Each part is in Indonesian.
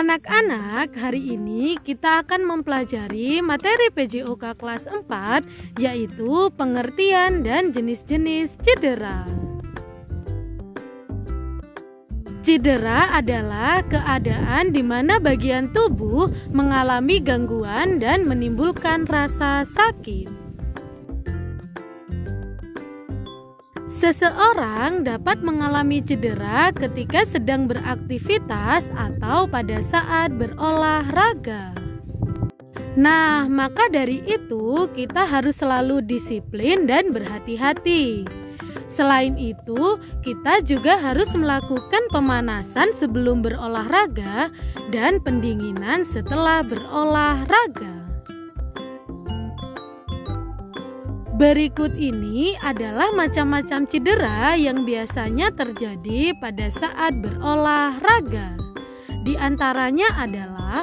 Anak-anak, hari ini kita akan mempelajari materi PJOK kelas 4, yaitu pengertian dan jenis-jenis cedera. Cedera adalah keadaan di mana bagian tubuh mengalami gangguan dan menimbulkan rasa sakit. Seseorang dapat mengalami cedera ketika sedang beraktivitas atau pada saat berolahraga. Nah, maka dari itu kita harus selalu disiplin dan berhati-hati. Selain itu, kita juga harus melakukan pemanasan sebelum berolahraga dan pendinginan setelah berolahraga. Berikut ini adalah macam-macam cedera yang biasanya terjadi pada saat berolahraga. Di antaranya adalah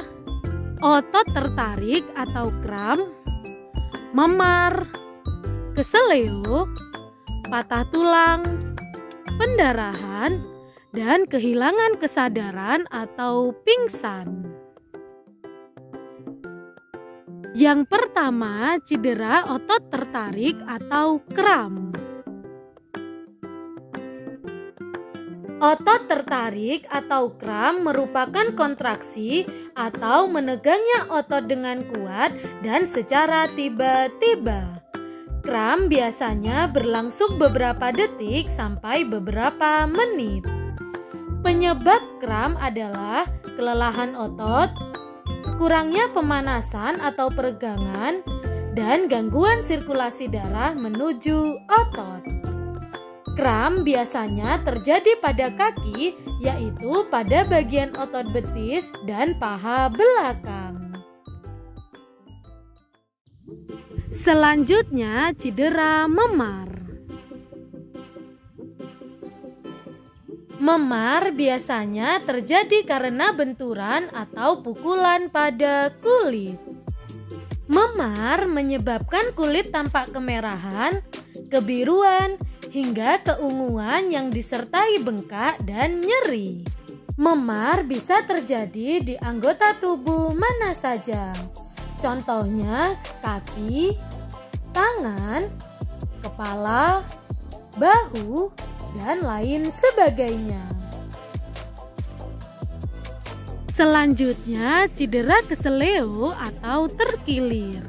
otot tertarik atau kram, memar, keseleo, patah tulang, pendarahan, dan kehilangan kesadaran atau pingsan. Yang pertama, cedera otot tertarik atau kram. Otot tertarik atau kram merupakan kontraksi atau menegangnya otot dengan kuat dan secara tiba-tiba. Kram biasanya berlangsung beberapa detik sampai beberapa menit. Penyebab kram adalah kelelahan otot, kurangnya pemanasan atau peregangan, dan gangguan sirkulasi darah menuju otot. Kram biasanya terjadi pada kaki, yaitu pada bagian otot betis dan paha belakang. Selanjutnya, cedera memar. Memar biasanya terjadi karena benturan atau pukulan pada kulit. Memar menyebabkan kulit tampak kemerahan, kebiruan, hingga keunguan yang disertai bengkak dan nyeri. Memar bisa terjadi di anggota tubuh mana saja. Contohnya kaki, tangan, kepala, bahu, dan lain sebagainya. Selanjutnya, cedera keseleo atau terkilir.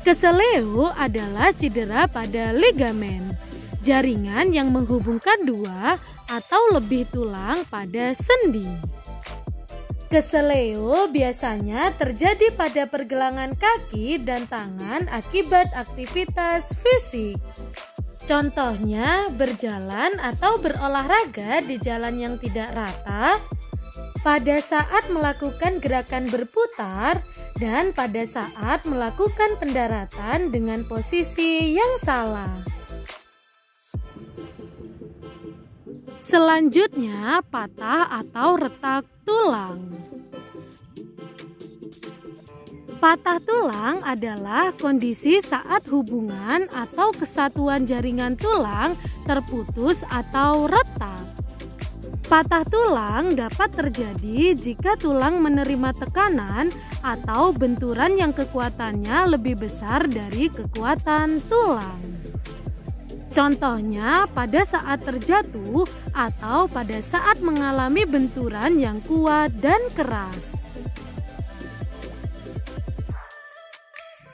Keseleo adalah cedera pada ligamen, jaringan yang menghubungkan dua atau lebih tulang pada sendi. Keseleo biasanya terjadi pada pergelangan kaki dan tangan akibat aktivitas fisik. Contohnya berjalan atau berolahraga di jalan yang tidak rata, pada saat melakukan gerakan berputar, dan pada saat melakukan pendaratan dengan posisi yang salah. Selanjutnya, patah atau retak tulang. Patah tulang adalah kondisi saat hubungan atau kesatuan jaringan tulang terputus atau retak. Patah tulang dapat terjadi jika tulang menerima tekanan atau benturan yang kekuatannya lebih besar dari kekuatan tulang. Contohnya pada saat terjatuh atau pada saat mengalami benturan yang kuat dan keras.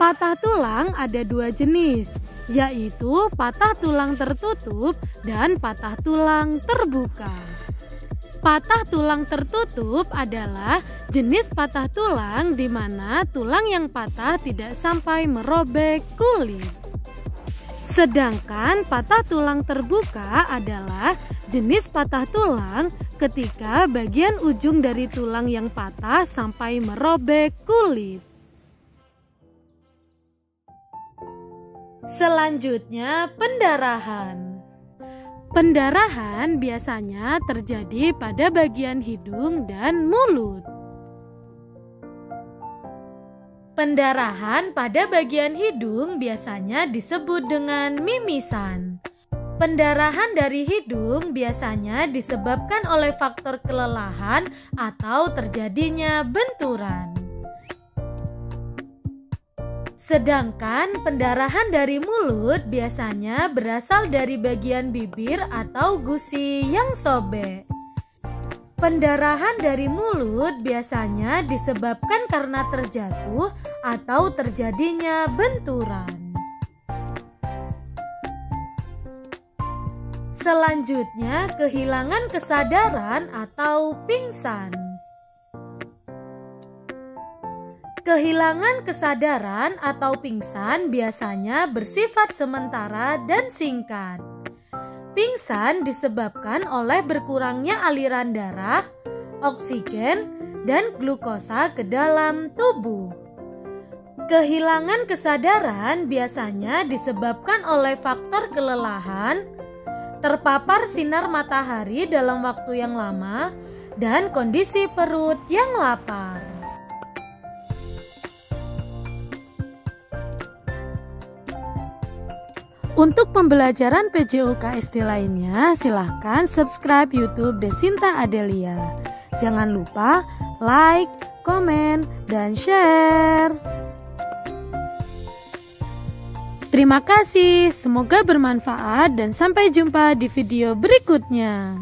Patah tulang ada dua jenis, yaitu patah tulang tertutup dan patah tulang terbuka. Patah tulang tertutup adalah jenis patah tulang di mana tulang yang patah tidak sampai merobek kulit. Sedangkan patah tulang terbuka adalah jenis patah tulang ketika bagian ujung dari tulang yang patah sampai merobek kulit. Selanjutnya, pendarahan. Pendarahan biasanya terjadi pada bagian hidung dan mulut. Pendarahan pada bagian hidung biasanya disebut dengan mimisan. Pendarahan dari hidung biasanya disebabkan oleh faktor kelelahan atau terjadinya benturan. Sedangkan pendarahan dari mulut biasanya berasal dari bagian bibir atau gusi yang sobek. Pendarahan dari mulut biasanya disebabkan karena terjatuh atau terjadinya benturan. Selanjutnya, kehilangan kesadaran atau pingsan. Kehilangan kesadaran atau pingsan biasanya bersifat sementara dan singkat. Pingsan disebabkan oleh berkurangnya aliran darah, oksigen, dan glukosa ke dalam tubuh. Kehilangan kesadaran biasanya disebabkan oleh faktor kelelahan, terpapar sinar matahari dalam waktu yang lama, dan kondisi perut yang lapar. Untuk pembelajaran PJU KSD lainnya, silahkan subscribe YouTube Desinta Adelia. Jangan lupa like, komen, dan share. Terima kasih, semoga bermanfaat dan sampai jumpa di video berikutnya.